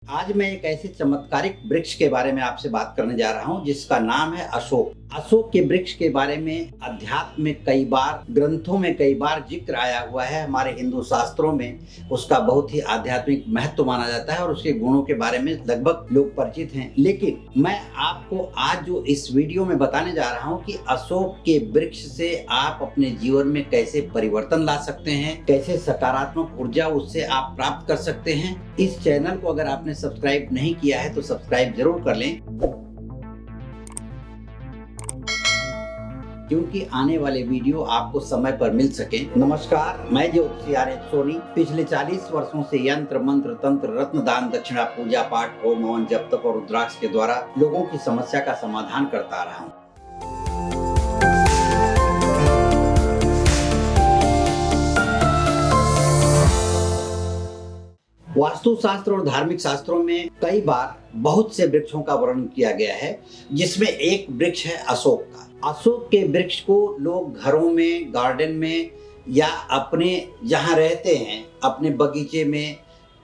आज मैं एक ऐसे चमत्कारिक वृक्ष के बारे में आपसे बात करने जा रहा हूं जिसका नाम है अशोक। अशोक के वृक्ष के बारे में अध्यात्म में कई बार, ग्रंथों में कई बार जिक्र आया हुआ है। हमारे हिंदू शास्त्रों में उसका बहुत ही आध्यात्मिक महत्व माना जाता है और उसके गुणों के बारे में लगभग लोग परिचित हैं। लेकिन मैं आपको आज जो इस वीडियो में बताने जा रहा हूं कि अशोक के वृक्ष से आप अपने जीवन में कैसे परिवर्तन ला सकते हैं, कैसे सकारात्मक ऊर्जा उससे आप प्राप्त कर सकते हैं। इस चैनल को अगर आपने सब्सक्राइब नहीं किया है तो सब्सक्राइब जरूर कर लें, क्योंकि आने वाले वीडियो आपको समय पर मिल सके। नमस्कार, मैं ज्योतिषी आर.एच. सोनी पिछले 40 वर्षों से यंत्र, मंत्र, तंत्र, रत्न दान, दक्षिणा, पूजा पाठ, होम हवन, जप तप और रुद्राक्ष के द्वारा लोगों की समस्या का समाधान करता रहा हूँ। वास्तुशास्त्र और धार्मिक शास्त्रों में कई बार बहुत से वृक्षों का वर्णन किया गया है, जिसमें एक वृक्ष है अशोक का। अशोक के वृक्ष को लोग घरों में, गार्डन में या अपने जहाँ रहते हैं अपने बगीचे में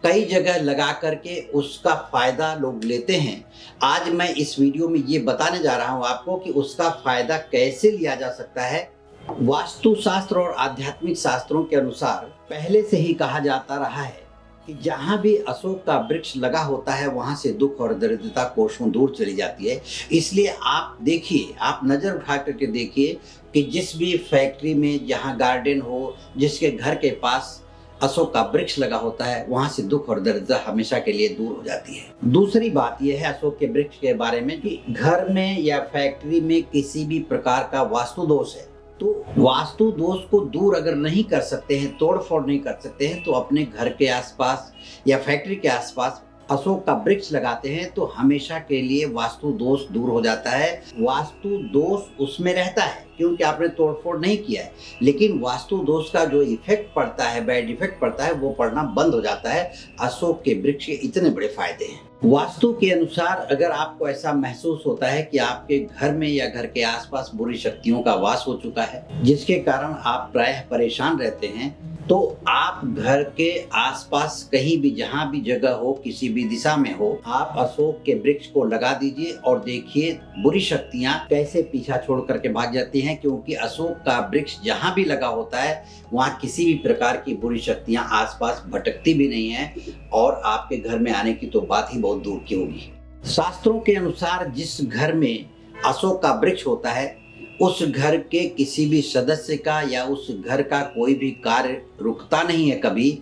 कई जगह लगा करके उसका फायदा लोग लेते हैं। आज मैं इस वीडियो में ये बताने जा रहा हूँ आपको कि उसका फायदा कैसे लिया जा सकता है। वास्तुशास्त्र और आध्यात्मिक शास्त्रों के अनुसार पहले से ही कहा जाता रहा है कि जहाँ भी अशोक का वृक्ष लगा होता है वहाँ से दुख और दरिद्रता कोसों दूर चली जाती है। इसलिए आप देखिए, आप नज़र उठा करके देखिए कि जिस भी फैक्ट्री में जहाँ गार्डन हो, जिसके घर के पास अशोक का वृक्ष लगा होता है, वहाँ से दुख और दरिद्रता हमेशा के लिए दूर हो जाती है। दूसरी बात यह है अशोक के वृक्ष के बारे में कि घर में या फैक्ट्री में किसी भी प्रकार का वास्तु दोष है तो वास्तु दोष को दूर अगर नहीं कर सकते हैं, तोड़ फोड़ नहीं कर सकते हैं, तो अपने घर के आसपास या फैक्ट्री के आसपास अशोक का वृक्ष लगाते हैं तो हमेशा के लिए वास्तु दोष दूर हो जाता है। वास्तु दोष उसमें रहता है क्योंकि आपने तोड़फोड़ नहीं किया है, लेकिन वास्तु दोष का जो इफेक्ट पड़ता है, बैड इफेक्ट पड़ता है, वो पड़ना बंद हो जाता है। अशोक के वृक्ष के इतने बड़े फायदे हैं। वास्तु के अनुसार अगर आपको ऐसा महसूस होता है कि आपके घर में या घर के आसपास बुरी शक्तियों का वास हो चुका है, जिसके कारण आप प्रायः परेशान रहते हैं, तो आप घर के आसपास कहीं भी, जहां भी जगह हो, किसी भी दिशा में हो, आप अशोक के वृक्ष को लगा दीजिए और देखिए बुरी शक्तियां कैसे पीछा छोड़ करके भाग जाती हैं। क्योंकि अशोक का वृक्ष जहां भी लगा होता है वहां किसी भी प्रकार की बुरी शक्तियां आसपास भटकती भी नहीं है और आपके घर में आने की तो बात ही बहुत दूर की होगी। शास्त्रों के अनुसार जिस घर में अशोक का वृक्ष होता है उस घर के किसी भी सदस्य का या उस घर का कोई भी कार्य रुकता नहीं है कभी,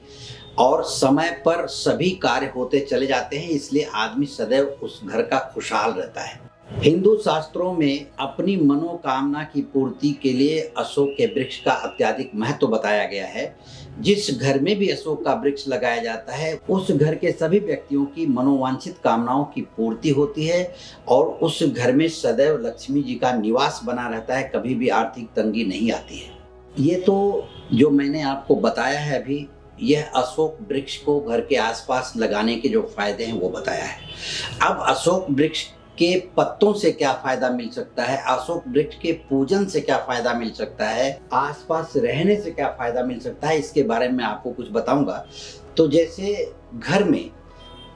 और समय पर सभी कार्य होते चले जाते हैं। इसलिए आदमी सदैव उस घर का खुशहाल रहता है। हिंदू शास्त्रों में अपनी मनोकामना की पूर्ति के लिए अशोक के वृक्ष का अत्यधिक महत्व बताया गया है। जिस घर में भी अशोक का वृक्ष लगाया जाता है उस घर के सभी व्यक्तियों की मनोवांछित कामनाओं की पूर्ति होती है और उस घर में सदैव लक्ष्मी जी का निवास बना रहता है, कभी भी आर्थिक तंगी नहीं आती है। ये तो जो मैंने आपको बताया है अभी, यह अशोक वृक्ष को घर के आसपास लगाने के जो फायदे हैं वो बताया है। अब अशोक वृक्ष के पत्तों से क्या फायदा मिल सकता है, अशोक वृक्ष के पूजन से क्या फायदा मिल सकता है, आसपास रहने से क्या फायदा मिल सकता है, इसके बारे में आपको कुछ बताऊंगा। तो जैसे घर में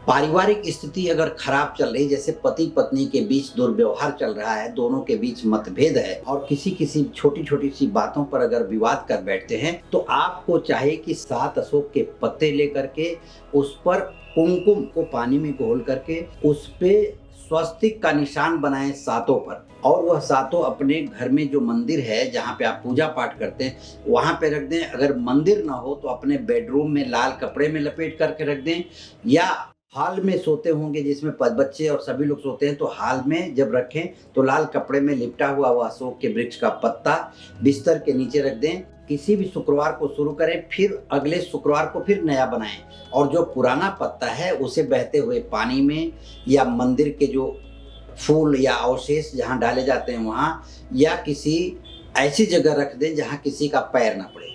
पारिवारिक स्थिति अगर खराब चल रही, जैसे पति पत्नी के बीच दुर्व्यवहार चल रहा है, दोनों के बीच मतभेद है और किसी किसी छोटी छोटी सी बातों पर अगर विवाद कर बैठते हैं, तो आपको चाहिए कि 7 अशोक के पत्ते लेकर के उस पर कुमकुम को पानी में घोल करके उस पे स्वस्तिक का निशान बनाएं 7 पर, और वह 7 अपने घर में जो मंदिर है जहाँ पे आप पूजा पाठ करते हैं वहाँ पे रख दें। अगर मंदिर ना हो तो अपने बेडरूम में लाल कपड़े में लपेट करके रख दें, या हाल में सोते होंगे जिसमें बच्चे और सभी लोग सोते हैं तो हाल में जब रखें तो लाल कपड़े में लिपटा हुआ वह अशोक के वृक्ष का पत्ता बिस्तर के नीचे रख दें। किसी भी शुक्रवार को शुरू करें, फिर अगले शुक्रवार को फिर नया बनाएं और जो पुराना पत्ता है उसे बहते हुए पानी में या मंदिर के जो फूल या अवशेष जहाँ डाले जाते हैं वहाँ, या किसी ऐसी जगह रख दें जहाँ किसी का पैर ना पड़े।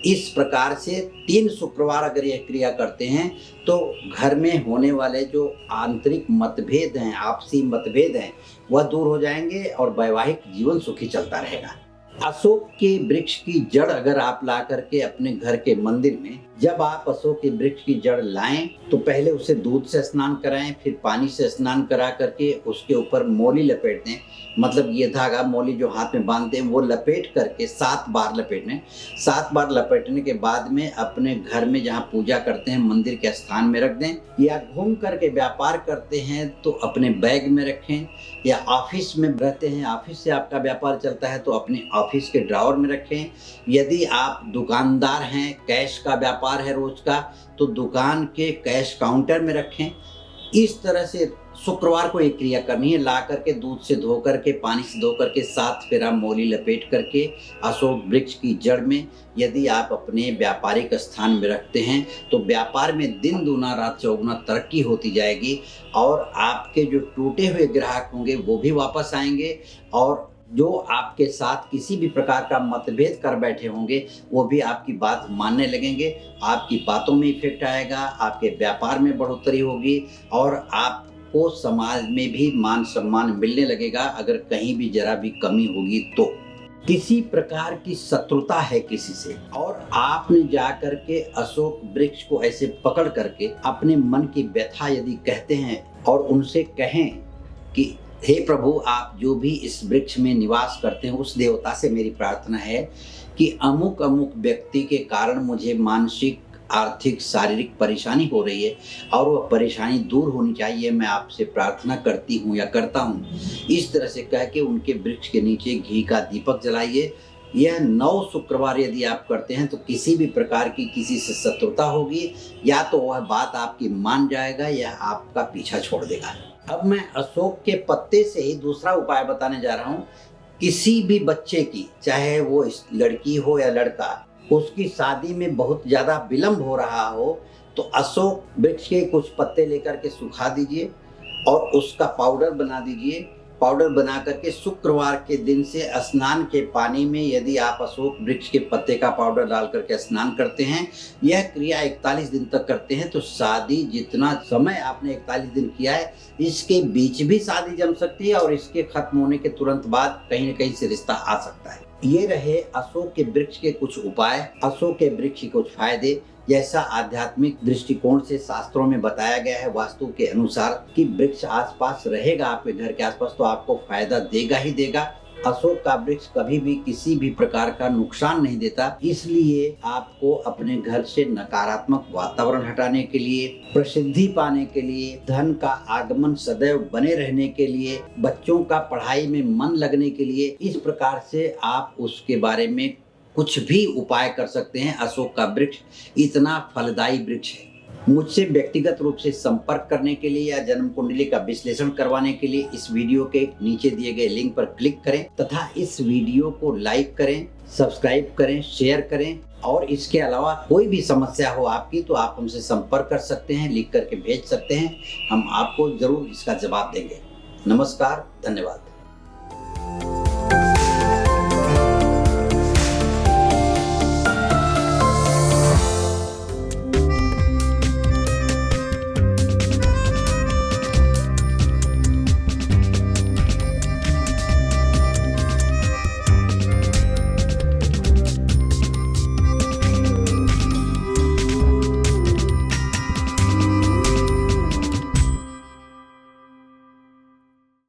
इस प्रकार से 3 शुक्रवार अगर यह क्रिया करते हैं तो घर में होने वाले जो आंतरिक मतभेद हैं, आपसी मतभेद हैं, वह दूर हो जाएंगे और वैवाहिक जीवन सुखी चलता रहेगा। अशोक के वृक्ष की जड़ अगर आप ला करके अपने घर के मंदिर में जब आप अशोक के वृक्ष की जड़ लाएं तो पहले उसे दूध से स्नान कराएं, फिर पानी से स्नान करा करके उसके ऊपर मोली लपेट दें। मतलब ये धागा मोली जो हाथ में बांधते हैं वो लपेट करके 7 बार लपेटें। 7 बार लपेटने के बाद में अपने घर में जहाँ पूजा करते हैं मंदिर के स्थान में रख दें, या घूम करके व्यापार करते हैं तो अपने बैग में रखें, या ऑफिस में रहते हैं ऑफिस से आपका व्यापार चलता है तो अपने ऑफिस के ड्रॉअर में रखें। यदि आप दुकानदार हैं, कैश का व्यापार है रोज का, तो दुकान के कैश काउंटर में रखें। इस तरह से शुक्रवार को एक क्रिया करनी है। ला करके दूध से धो करके, पानी से धो करके 7 फेरा मोली लपेट करके अशोक वृक्ष की जड़ में यदि आप अपने व्यापारिक स्थान में रखते हैं तो व्यापार में दिन दूना रात चौगुना तरक्की होती जाएगी, और आपके जो टूटे हुए ग्राहक होंगे वो भी वापस आएंगे, और जो आपके साथ किसी भी प्रकार का मतभेद कर बैठे होंगे वो भी आपकी बात मानने लगेंगे। आपकी बातों में इफेक्ट आएगा, आपके व्यापार में बढ़ोतरी होगी, और आपको समाज में भी मान सम्मान मिलने लगेगा। अगर कहीं भी जरा भी कमी होगी तो किसी प्रकार की शत्रुता है किसी से, और आपने जा करके अशोक वृक्ष को ऐसे पकड़ करके अपने मन की व्यथा यदि कहते हैं और उनसे कहें कि हे प्रभु, आप जो भी इस वृक्ष में निवास करते हैं उस देवता से मेरी प्रार्थना है कि अमुक अमुक व्यक्ति के कारण मुझे मानसिक, आर्थिक, शारीरिक परेशानी हो रही है और वह परेशानी दूर होनी चाहिए, मैं आपसे प्रार्थना करती हूँ या करता हूँ। इस तरह से कह के उनके वृक्ष के नीचे घी का दीपक जलाइए। यह 9 शुक्रवार यदि आप करते हैं तो किसी भी प्रकार की किसी से शत्रुता होगी, या तो वह बात आपकी मान जाएगा या आपका पीछा छोड़ देगा। अब मैं अशोक के पत्ते से ही दूसरा उपाय बताने जा रहा हूँ। किसी भी बच्चे की, चाहे वो लड़की हो या लड़का, उसकी शादी में बहुत ज़्यादा विलम्ब हो रहा हो तो अशोक वृक्ष के कुछ पत्ते लेकर के सुखा दीजिए और उसका पाउडर बना दीजिए। पाउडर बना करके शुक्रवार के दिन से स्नान के पानी में यदि आप अशोक वृक्ष के पत्ते का पाउडर डाल करके स्नान करते हैं, यह क्रिया 41 दिन तक करते हैं तो शादी, जितना समय आपने 41 दिन किया है इसके बीच भी शादी जम सकती है, और इसके खत्म होने के तुरंत बाद कहीं न कहीं से रिश्ता आ सकता है। ये रहे अशोक के वृक्ष के कुछ उपाय, अशोक के वृक्ष के कुछ फायदे। जैसा आध्यात्मिक दृष्टिकोण से शास्त्रों में बताया गया है वास्तु के अनुसार कि वृक्ष आसपास रहेगा, आपके घर के आसपास, तो आपको फायदा देगा ही देगा। अशोक का वृक्ष कभी भी किसी भी प्रकार का नुकसान नहीं देता, इसलिए आपको अपने घर से नकारात्मक वातावरण हटाने के लिए, प्रसिद्धि पाने के लिए, धन का आगमन सदैव बने रहने के लिए, बच्चों का पढ़ाई में मन लगने के लिए, इस प्रकार से आप उसके बारे में कुछ भी उपाय कर सकते हैं। अशोक का वृक्ष इतना फलदायी वृक्ष है। मुझसे व्यक्तिगत रूप से संपर्क करने के लिए या जन्म कुंडली का विश्लेषण करवाने के लिए इस वीडियो के नीचे दिए गए लिंक पर क्लिक करें तथा इस वीडियो को लाइक करें, सब्सक्राइब करें, शेयर करें। और इसके अलावा कोई भी समस्या हो आपकी तो आप हमसे संपर्क कर सकते हैं, लिख करके भेज सकते हैं, हम आपको जरूर इसका जवाब देंगे। नमस्कार, धन्यवाद।